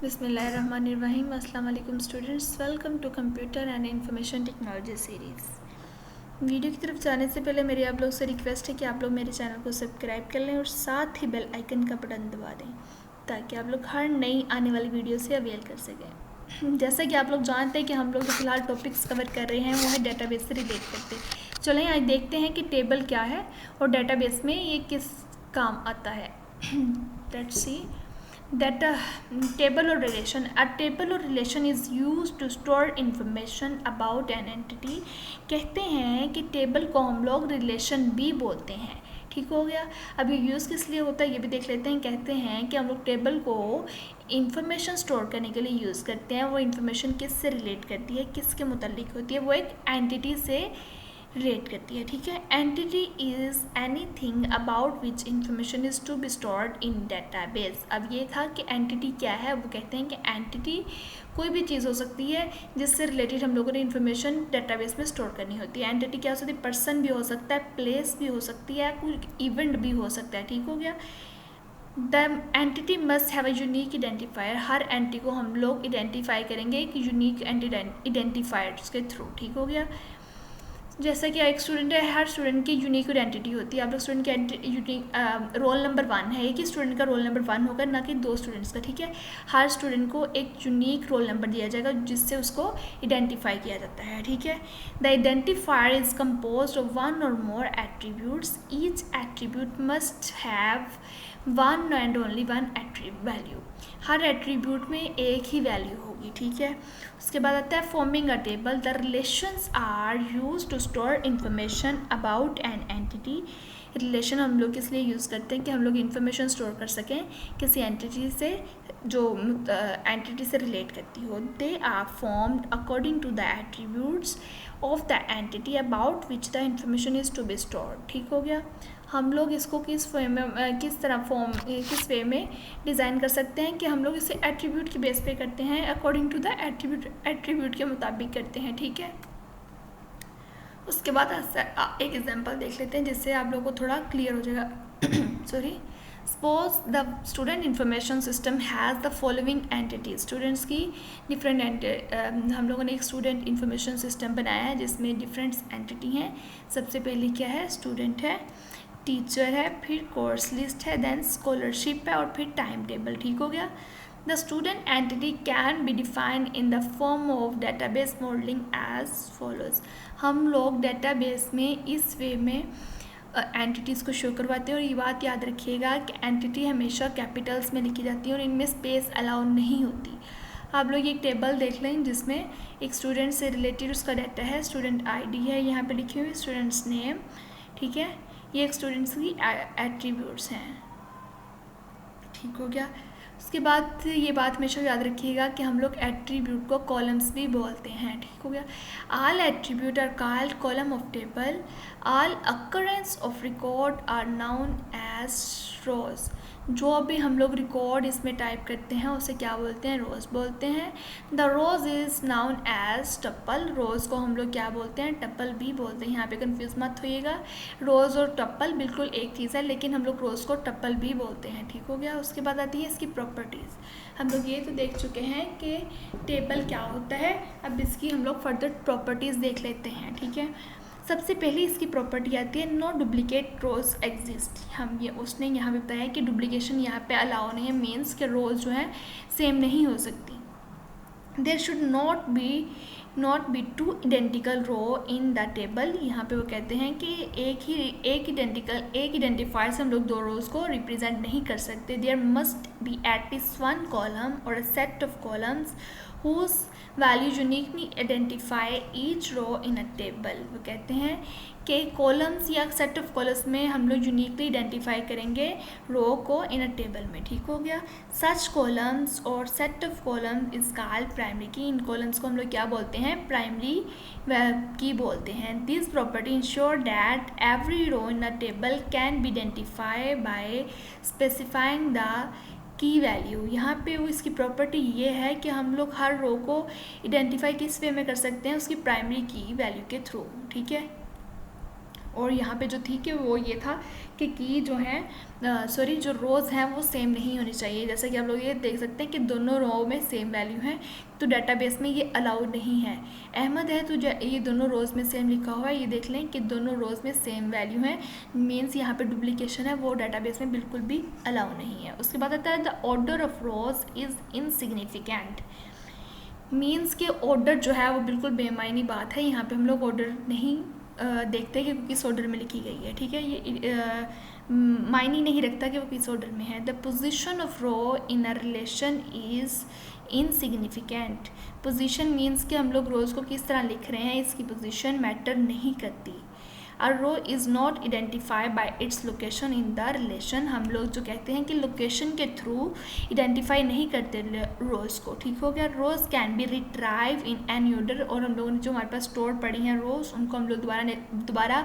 बिस्मिल्लाहिर्रहमानिर्रहीम। अस्सलाम वालेकुम students, welcome to computer and information technology series. Video की तरफ जाने से पहले मेरी आप लोग से रिक्वेस्ट है कि आप लोग मेरे चैनल को सब्सक्राइब कर लें और साथ ही बेल आइकन का बटन दबा दें ताकि आप लोग हर नई आने वाली वीडियो से अवेल कर सकें। जैसा कि आप लोग जानते हैं कि हम लोग जो फिलहाल टॉपिक्स कवर कर रहे हैं वो है डेटाबेस से रिलेट करते हैं। चलें आज देखते हैं कि टेबल क्या है और डेटाबेस में ये किस काम आता है। Let's see data table or relation. A table or relation is used to store information about an entity. कहते हैं कि टेबल को हम लोग रिलेशन भी बोलते हैं। ठीक हो गया। अब ये यूज़ किस लिए होता है ये भी देख लेते हैं। कहते हैं कि हम लोग टेबल को इंफॉर्मेशन स्टोर करने के लिए यूज़ करते हैं। वो इंफॉर्मेशन किससे रिलेट करती है, किसके मुतालिक होती है, वो एक एंटिटी से रिलेट करती है। ठीक है। Entity is anything about which information is to be stored in database. अब ये था कि एंटिटी क्या है। वो कहते हैं कि एंटिटी कोई भी चीज़ हो सकती है जिससे रिलेटेड हम लोगों ने इन्फॉर्मेशन डेटाबेस में स्टोर करनी होती है। एंटिटी क्या हो सकती है, पर्सन भी हो सकता है, प्लेस भी हो सकती है, कोई इवेंट भी हो सकता है। ठीक हो गया। The entity must have a unique identifier. Her entity को हम लोग आइडेंटिफाई करेंगे एक यूनिक आइडेंटिफायर्स के थ्रू। ठीक हो गया। जैसा कि एक स्टूडेंट है, हर स्टूडेंट की यूनिक आइडेंटिटी होती है। आप लोग स्टूडेंट की यूनिक रोल नंबर 1 है, एक ही स्टूडेंट का रोल नंबर 1 होगा, ना कि 2 स्टूडेंट्स का। ठीक है। हर स्टूडेंट को एक यूनिक रोल नंबर दिया जाएगा जिससे उसको आइडेंटिफाई किया जाता है। ठीक है। The identifier is compose of 1 or more attributes. Each attribute must have 1 and only 1 value. हर एट्रीब्यूट में एक ही वैल्यू होगी। ठीक है। उसके बाद आता है forming a table. The relations are use to store information about an entity. Relation हम लोग किस लिए यूज़ करते हैं कि हम लोग इंफॉर्मेशन स्टोर कर सकें किसी एंटिटी से जो एंटिटी से रिलेट करती हो। They are formed according to the attributes of the entity about which the information is to be stored. ठीक हो गया। हम लोग इसको किस वे में किस तरह किस वे में डिज़ाइन कर सकते हैं कि हम लोग इसे एट्रीब्यूट के बेस पे करते हैं, अकॉर्डिंग टू द एट्रीब्यूट के मुताबिक करते हैं। ठीक है। उसके बाद एक एग्जांपल देख लेते हैं जिससे आप लोगों को थोड़ा क्लियर हो जाएगा। Sorry. Suppose the student information system has the following entities. Students की डिफरेंट हम लोगों ने एक स्टूडेंट इंफॉर्मेशन सिस्टम बनाया है जिसमें डिफरेंट एंटिटी हैं। सबसे पहले क्या है, स्टूडेंट है, टीचर है, फिर कोर्स लिस्ट है, देन स्कॉलरशिप है और फिर टाइम टेबल। ठीक हो गया। The student entity can be defined in the form of database modelling as follows. हम लोग डेटाबेस में इस वे में एंटिटीज़ को शो करवाते हैं और ये बात याद रखिएगा कि एंटिटी हमेशा कैपिटल्स में लिखी जाती है और इनमें स्पेस अलाउ नहीं होती। आप लोग एक टेबल देख लें जिसमें एक स्टूडेंट से रिलेटेड उसका डाटा है, स्टूडेंट आईडी है यहाँ पे लिखी हुई, स्टूडेंट्स नेम। ठीक है। ये एक स्टूडेंट्स की एट्रीब्यूट्स हैं। ठीक हो गया। उसके बाद ये बात हमेशा याद रखिएगा कि हम लोग एट्रीब्यूट को कॉलम्स भी बोलते हैं। ठीक हो गया। All attribute are called column of table. All occurrence of record are known as rows. जो भी हम लोग रिकॉर्ड इसमें टाइप करते हैं उसे क्या बोलते हैं, रोज बोलते हैं। The rows is known as tuple. Rows को हम लोग क्या बोलते हैं, टप्पल भी बोलते हैं। यहाँ पे कंफ्यूज मत होइएगा, रोज और टप्पल बिल्कुल एक चीज़ है लेकिन हम लोग रोज को टप्पल भी बोलते हैं। ठीक हो गया। उसके बाद आती है इसकी प्रॉपर्टीज़। हम लोग ये तो देख चुके हैं कि टेबल क्या होता है। अब इसकी हम लोग फर्दर प्रॉपर्टीज़ देख लेते हैं। ठीक है। सबसे पहले इसकी प्रॉपर्टी आती है नो डुप्लीकेट रोज एग्जिस्ट। हम ये उसने यहाँ पे बताया कि डुप्लीकेशन यहाँ पे अलाउ नहीं है, मीन्स के रोज जो है सेम नहीं हो सकती। There should not be two identical row in the table. यहाँ पे वो कहते हैं कि एक आइडेंटिफायर से हम लोग 2 रोज को रिप्रेजेंट नहीं कर सकते। There must be at least 1 column और a set of columns whose value uniquely identify each row in a table। वो कहते हैं कि कॉलम्स या सेट ऑफ कॉलम्स में हम लोग यूनिकली आइडेंटिफाई करेंगे रो को इन अ टेबल में। ठीक हो गया। सच कॉलम्स और set of column is called primary की। इन कॉलम्स को हम लोग क्या बोलते हैं, प्राइमरी की बोलते हैं। This property ensure that every row in a table can be identify by specifying the key value. यहाँ पे वो इसकी प्रॉपर्टी ये है कि हम लोग हर रो को आइडेंटिफाई किस वे में कर सकते हैं, उसकी प्राइमरी की वैल्यू के थ्रू। ठीक है। और यहाँ पे जो थी कि वो ये था कि की जो है जो रोज़ हैं वो सेम नहीं होनी चाहिए। जैसे कि आप लोग ये देख सकते हैं कि दोनों रो में सेम वैल्यू है, तो डाटाबेस में ये अलाउड नहीं है। अहमद है तो ये दोनों रोज़ में सेम लिखा हुआ है, ये देख लें कि दोनों रोज़ में सेम वैल्यू है, मीन्स यहाँ पे डुप्लीकेशन है, वो डाटाबेस में बिल्कुल भी अलाउ नहीं है। उसके बाद आता है the order of rows is insignificant, means के ऑर्डर जो है वो बिल्कुल बेमायनी बात है। यहाँ पे हम लोग ऑर्डर नहीं देखते कि वो किस ऑर्डर में लिखी गई है, ठीक है। ये मायने नहीं रखता कि वो किस ऑर्डर में है। The position of row in a relation is insignificant. Position means कि हम लोग रोज़ को किस तरह लिख रहे हैं, इसकी पोजीशन मैटर नहीं करती। A row is not identified by its location in the relation। हम लोग जो कहते हैं कि लोकेशन के थ्रू आइडेंटिफाई नहीं करते रोज़ को, ठीक हो गया। Rows can be retrieve in any order, और हम लोगों ने जो हमारे पास स्टोर पड़ी हैं रोज़, उनको हम लोग दोबारा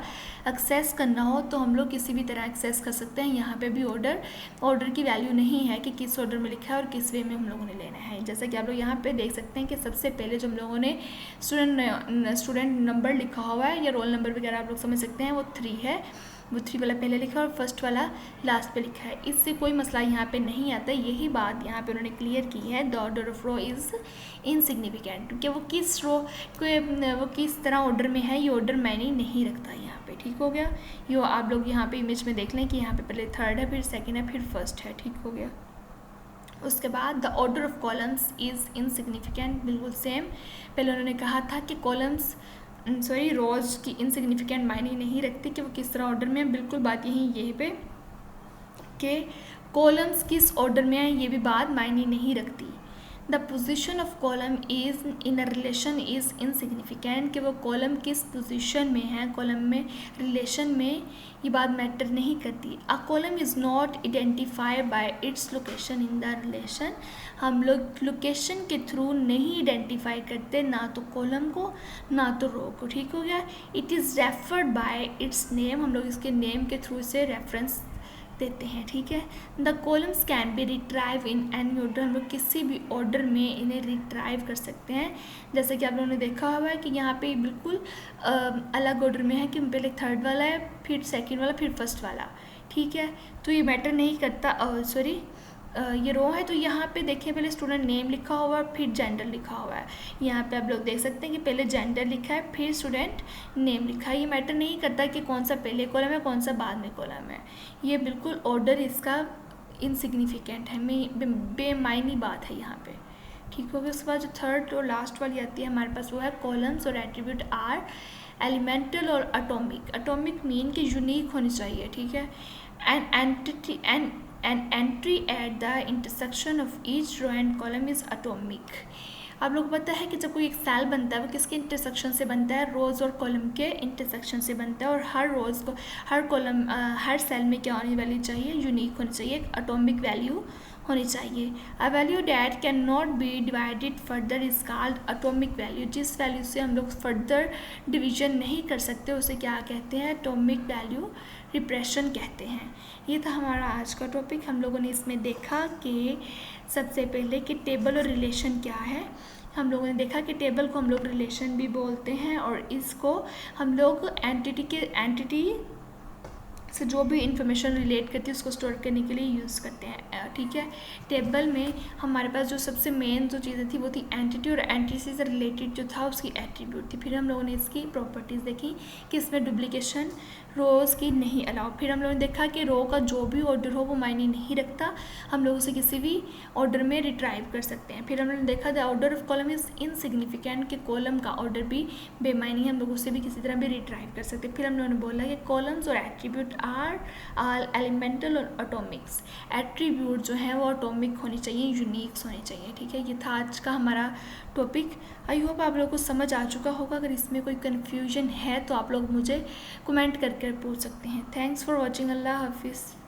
एक्सेस करना हो तो हम लोग किसी भी तरह एक्सेस कर सकते हैं। यहाँ पे भी ऑर्डर की वैल्यू नहीं है कि किस ऑर्डर में लिखा है और किस वे में हम लोगों ने लेना है। जैसा कि आप लोग यहाँ पे देख सकते हैं कि सबसे पहले जो हम लोगों ने स्टूडेंट नंबर लिखा हुआ है या रोल नंबर वगैरह आप लोग समझ सकते हैं, वो 3 है, वो 3 वाला पहले लिखा है और फर्स्ट वाला लास्ट पे लिखा है। इससे कोई मसला यहाँ पे नहीं आता। यही बात यहाँ पे उन्होंने क्लियर की है, the order of row is insignificant, क्योंकि वो किस तरह ऑर्डर में है, ये ऑर्डर मैंने नहीं रखता यहाँ पे, ठीक हो गया। यो आप लोग यहाँ पे इमेज में देख लें कि यहाँ पे पहले 3rd है, फिर 2nd है, फिर 1st है, ठीक हो गया। उसके बाद the order of columns is insignificant, बिल्कुल सेम। पहले उन्होंने कहा था कि रोज़ की इनसिग्निफिकेंट मायने नहीं रखती कि वो किस तरह ऑर्डर में है, बिल्कुल बात यही पे कि कॉलम्स किस ऑर्डर में है ये भी बात मायने नहीं रखती। The position of column is in a relation is insignificant, कि वो कॉलम किस पोजीशन में है, कॉलम में रिलेशन में, ये बात मैटर नहीं करती। A column is not identified by its location in the relation, हम लोग लोकेशन के थ्रू नहीं आइडेंटिफाई करते ना तो कॉलम को ना तो रो को, ठीक हो गया। It is referred by it's name, हम लोग इसके नेम के थ्रू इसे रेफरेंस देते हैं, ठीक है। The columns can be retrieve in any order, हम लोग किसी भी ऑर्डर में इन्हें रिट्राइव कर सकते हैं। जैसे कि आप लोगों ने देखा हुआ है कि यहाँ पे बिल्कुल अलग ऑर्डर में है कि पहले 3rd वाला है, फिर 2nd वाला, फिर 1st वाला, ठीक है। तो ये मैटर नहीं करता। ये रो है तो यहाँ पे देखिए पहले स्टूडेंट नेम लिखा हुआ है, फिर जेंडर लिखा हुआ है। यहाँ पे आप लोग देख सकते हैं कि पहले जेंडर लिखा है, फिर स्टूडेंट नेम लिखा है। ये मैटर नहीं करता कि कौन सा पहले कॉलम है, कौन सा बाद में कॉलम है। ये बिल्कुल ऑर्डर इसका इनसिग्निफिकेंट है, बेमायनी बात है यहाँ पे, ठीक हो गया। उसके बाद जो 3rd और लास्ट वाली आती है हमारे पास, वो है कॉलम्स और एट्रीब्यूट आर एलिमेंटल और एटॉमिक। एटॉमिक मीन कि यूनिक होनी चाहिए, ठीक है। An entry at the intersection of each row and column is atomic। आप लोग को पता है कि जब कोई एक सेल बनता है वो किसके इंटरसेक्शन से बनता है, रोज़ और कॉलम के इंटरसेक्शन से बनता है। और हर रोज़ को हर सेल में क्या होनी वाली चाहिए, यूनिक होनी चाहिए, एक एटॉमिक वैल्यू होनी चाहिए। A value that can not be divided further is called atomic value, जिस वैल्यू से हम लोग फर्दर डिवीजन नहीं कर सकते उसे क्या कहते हैं, एटॉमिक वैल्यू रिप्रेशन कहते हैं। ये था हमारा आज का टॉपिक। हम लोगों ने इसमें देखा कि सबसे पहले कि टेबल और रिलेशन क्या है। हम लोगों ने देखा कि टेबल को हम लोग रिलेशन भी बोलते हैं और इसको हम लोग एंटिटी से जो भी इंफॉर्मेशन रिलेट करती है उसको स्टोर करने के लिए यूज़ करते हैं, ठीक है। टेबल में हमारे पास जो सबसे मेन जो चीज़ें थी वो थी एंटिटी, और एंटिटी से रिलेटेड जो था उसकी एट्रीब्यूट थी। फिर हम लोगों ने इसकी प्रॉपर्टीज़ देखी कि इसमें डुप्लीकेशन रोज़ की नहीं अलाउ। फिर हम लोगों ने देखा कि रो का जो भी ऑर्डर हो वो मायने नहीं रखता, हम लोग उसे किसी भी ऑर्डर में रिट्राइव कर सकते हैं। फिर हम लोगों ने देखा the order of column is insignificant, कि कॉलम का ऑर्डर भी बेमायनी, हम लोग उसे भी किसी तरह भी रिट्राइव कर सकते हैं। फिर हम लोगों ने बोला कि कॉलम्स और एट्रीब्यूट आर एलिमेंटल और एटॉमिक्स। एट्रीब्यूट जो है वो एटॉमिक होनी चाहिए, यूनिक्स होनी चाहिए, ठीक है। ये था आज का हमारा टॉपिक। आई होप आप लोगों को समझ आ चुका होगा। अगर इसमें कोई कन्फ्यूजन है तो आप लोग मुझे कमेंट करके पूछ सकते हैं। Thanks for watching. अल्लाह हाफिज़।